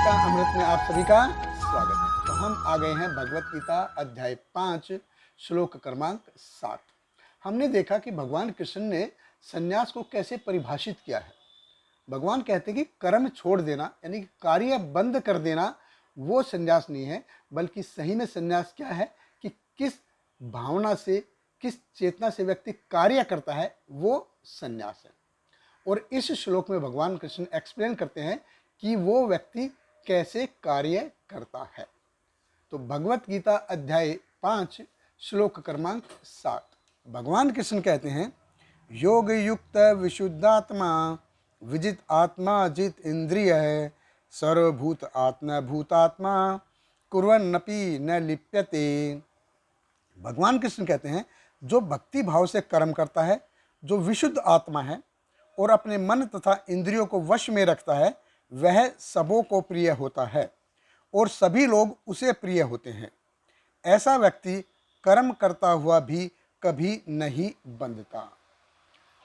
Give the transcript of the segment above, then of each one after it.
गीता अमृत में आप सभी का स्वागत है। तो हम आ गए हैं भगवत गीता अध्याय 5 श्लोक क्रमांक 7। हमने देखा कि भगवान कृष्ण ने संन्यास को कैसे परिभाषित किया है। भगवान कहते हैं कि कर्म छोड़ देना यानी कार्य बंद कर देना वो संन्यास नहीं है, बल्कि सही में संन्यास क्या है कि किस भावना से, किस चेतना से व्यक्ति कार्य करता है वो संन्यास है। और इस श्लोक में भगवान कृष्ण एक्सप्लेन करते हैं कि वो व्यक्ति कैसे कार्य करता है। तो भगवत गीता अध्याय 5 श्लोक क्रमांक 7 भगवान कृष्ण कहते हैं, योग युक्त विशुद्धात्मा विजित आत्मा जित इंद्रिय सर्वभूत आत्मा भूतात्मा कुर्वन्नपि न लिप्यते। भगवान कृष्ण कहते हैं, जो भक्ति भाव से कर्म करता है, जो विशुद्ध आत्मा है और अपने मन तथा इंद्रियों को वश में रखता है, वह सबों को प्रिय होता है और सभी लोग उसे प्रिय होते हैं। ऐसा व्यक्ति कर्म करता हुआ भी कभी नहीं बंधता।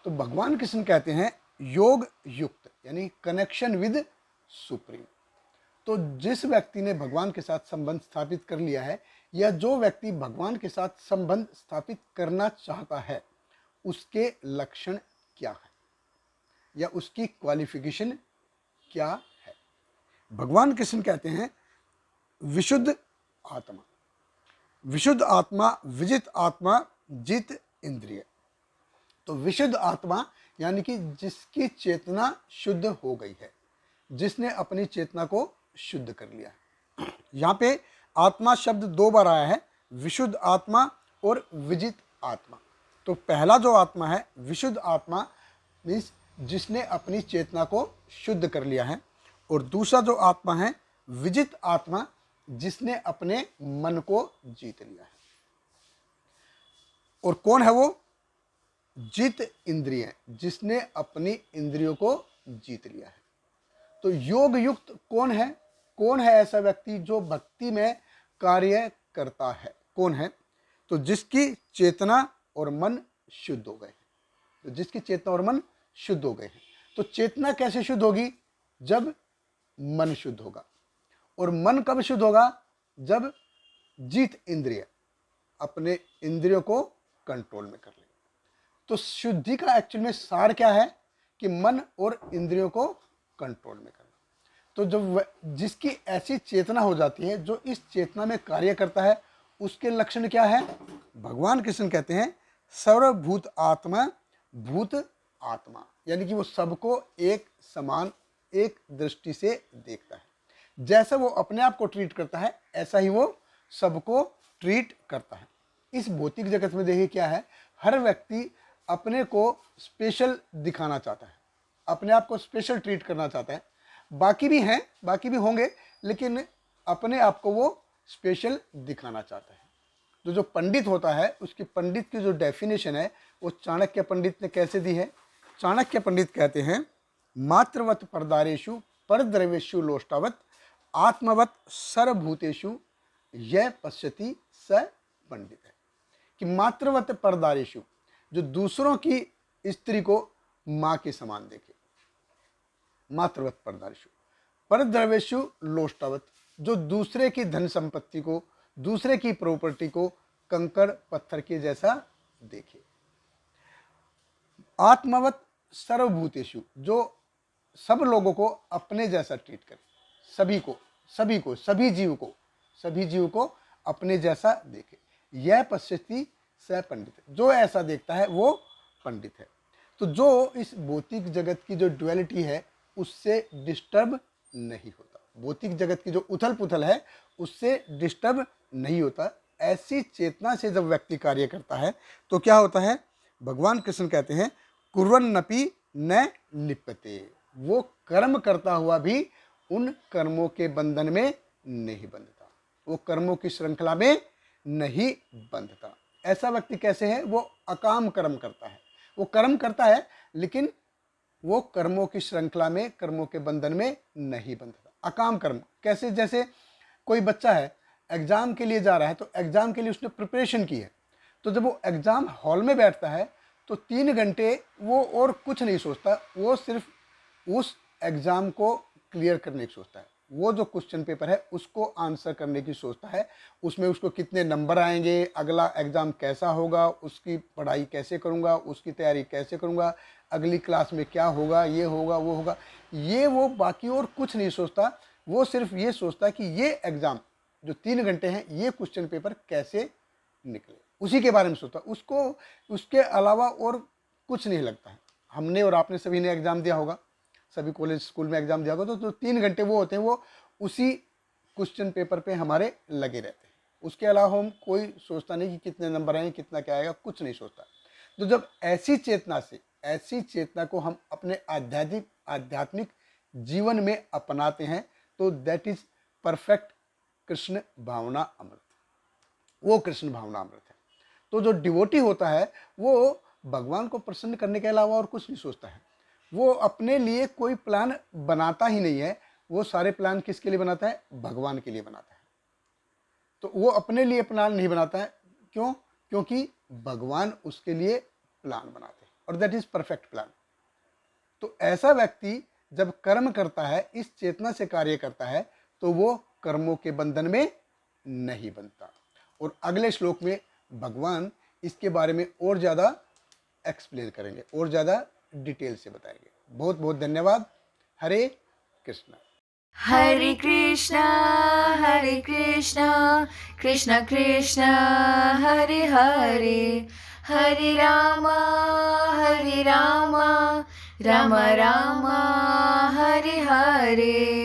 तो भगवान कृष्ण कहते हैं योग युक्त यानी कनेक्शन विद सुप्रीम। तो जिस व्यक्ति ने भगवान के साथ संबंध स्थापित कर लिया है या जो व्यक्ति भगवान के साथ संबंध स्थापित करना चाहता है, उसके लक्षण क्या है या उसकी क्वालिफिकेशन क्या है। भगवान कृष्ण कहते हैं विशुद्ध आत्मा, विशुद्ध आत्मा विजित आत्मा जित इंद्रिय। तो विशुद्ध आत्मा यानी कि जिसकी चेतना शुद्ध हो गई है, जिसने अपनी चेतना को शुद्ध कर लिया है। यहाँ पे आत्मा शब्द 2 बार आया है, विशुद्ध आत्मा और विजित आत्मा। तो पहला जो आत्मा है विशुद्ध आत्मा मीन्स जिसने अपनी चेतना को शुद्ध कर लिया है, और दूसरा जो आत्मा है विजित आत्मा जिसने अपने मन को जीत लिया है। और कौन है वो? जित इंद्रिय, जिसने अपनी इंद्रियों को जीत लिया है। तो योग युक्त कौन है? कौन है ऐसा व्यक्ति जो भक्ति में कार्य करता है? कौन है? तो जिसकी चेतना और मन शुद्ध हो गए हैं। तो जिसकी चेतना और मन शुद्ध हो गए हैं। तो चेतना कैसे शुद्ध होगी? जब मन शुद्ध होगा। और मन कब शुद्ध होगा? जब जीत इंद्रिय अपने इंद्रियों को कंट्रोल में कर ले। तो शुद्धि का एक्चुअल में सार क्या है कि मन और इंद्रियों को कंट्रोल में करना। तो जब जिसकी ऐसी चेतना हो जाती है, जो इस चेतना में कार्य करता है, उसके लक्षण क्या है? भगवान कृष्ण कहते हैं सर्वभूत आत्मा भूत आत्मा, यानी कि वो सबको एक समान एक दृष्टि से देखता है। जैसा वो अपने आप को ट्रीट करता है, ऐसा ही वो सबको ट्रीट करता है। इस भौतिक जगत में देखिए क्या है, हर व्यक्ति अपने को स्पेशल दिखाना चाहता है, अपने आप को स्पेशल ट्रीट करना चाहता है। बाकी भी हैं, बाकी भी होंगे, लेकिन अपने आप को वो स्पेशल दिखाना चाहता है। तो जो पंडित होता है, उसकी पंडित की जो डेफिनेशन है वो चाणक्य पंडित ने कैसे दी है? चाणक्य पंडित कहते हैं, मात्रवत परदारेषु परद्रव्येषु लोष्टावत आत्मवत सर्वभूतेषु यह पश्यति स पंडित है। कि मात्रवत परदारेषु, जो दूसरों की स्त्री को माँ के समान देखे, मात्रवत परदारेषु परद्रव्येषु लोष्टावत, जो दूसरे की धन संपत्ति को, दूसरे की प्रॉपर्टी को कंकड़ पत्थर के जैसा देखे। आत्मवत सर्वभूतेषु, जो सब लोगों को अपने जैसा ट्रीट करे, सभी जीव को अपने जैसा देखे। यह पश्यति स पंडित, जो ऐसा देखता है वो पंडित है। तो जो इस भौतिक जगत की जो ड्युअलिटी है उससे डिस्टर्ब नहीं होता, भौतिक जगत की जो उथल पुथल है उससे डिस्टर्ब नहीं होता। ऐसी चेतना से जब व्यक्ति कार्य करता है तो क्या होता है? भगवान कृष्ण कहते हैं कुर्वन्नपि न लिप्यते, वो कर्म करता हुआ भी उन कर्मों के बंधन में नहीं बंधता, वो कर्मों की श्रृंखला में नहीं बंधता। ऐसा व्यक्ति कैसे है? वो अकाम कर्म करता है, वो कर्म करता है लेकिन वो कर्मों की श्रृंखला में, कर्मों के बंधन में नहीं बंधता। अकाम कर्म कैसे? जैसे कोई बच्चा है, एग्जाम के लिए जा रहा है, तो एग्जाम के लिए उसने प्रिपरेशन की है, तो जब वो एग्जाम हॉल में बैठता है तो 3 घंटे वो और कुछ नहीं सोचता, वो सिर्फ उस एग्जाम को क्लियर करने की सोचता है। वो जो क्वेश्चन पेपर है उसको आंसर करने की सोचता है, उसमें उसको कितने नंबर आएंगे, अगला एग्ज़ाम कैसा होगा, उसकी पढ़ाई कैसे करूँगा, उसकी तैयारी कैसे करूँगा, अगली क्लास में क्या होगा, ये होगा वो होगा, ये वो बाकी और कुछ नहीं सोचता। वो सिर्फ ये सोचता है कि ये एग्ज़ाम जो 3 घंटे हैं ये क्वेश्चन पेपर कैसे निकले, उसी के बारे में सोचता है। उसको उसके अलावा और कुछ नहीं लगता है। हमने और आपने सभी ने एग्ज़ाम दिया होगा, सभी कॉलेज स्कूल में एग्ज़ाम दिया होगा, तो 3 घंटे वो होते हैं, वो उसी क्वेश्चन पेपर पे हमारे लगे रहते हैं। उसके अलावा हम कोई सोचता नहीं कि कितने नंबर आएंगे, कितना क्या आएगा, कुछ नहीं सोचता। तो जब ऐसी चेतना को हम अपने आध्यात्मिक जीवन में अपनाते हैं तो दैट इज परफेक्ट कृष्ण भावना अमृत। वो कृष्ण भावना अमृत है। तो जो डिवोटी होता है वो भगवान को प्रसन्न करने के अलावा और कुछ नहीं सोचता है। वो अपने लिए कोई प्लान बनाता ही नहीं है। वो सारे प्लान किसके लिए बनाता है? भगवान के लिए बनाता है। तो वो अपने लिए प्लान नहीं बनाता है। क्यों? क्योंकि भगवान उसके लिए प्लान बनाते हैं और दैट इज परफेक्ट प्लान। तो ऐसा व्यक्ति जब कर्म करता है, इस चेतना से कार्य करता है, तो वो कर्मों के बंधन में नहीं बनता। और अगले श्लोक में भगवान इसके बारे में और ज़्यादा एक्सप्लेन करेंगे, और ज़्यादा डिटेल से बताएंगे। बहुत बहुत धन्यवाद। हरे Krishna. Hare Krishna, Hare Krishna, Krishna Krishna, Hare Hare, Hare Rama, Hare Rama, Rama Rama, Hare Hare.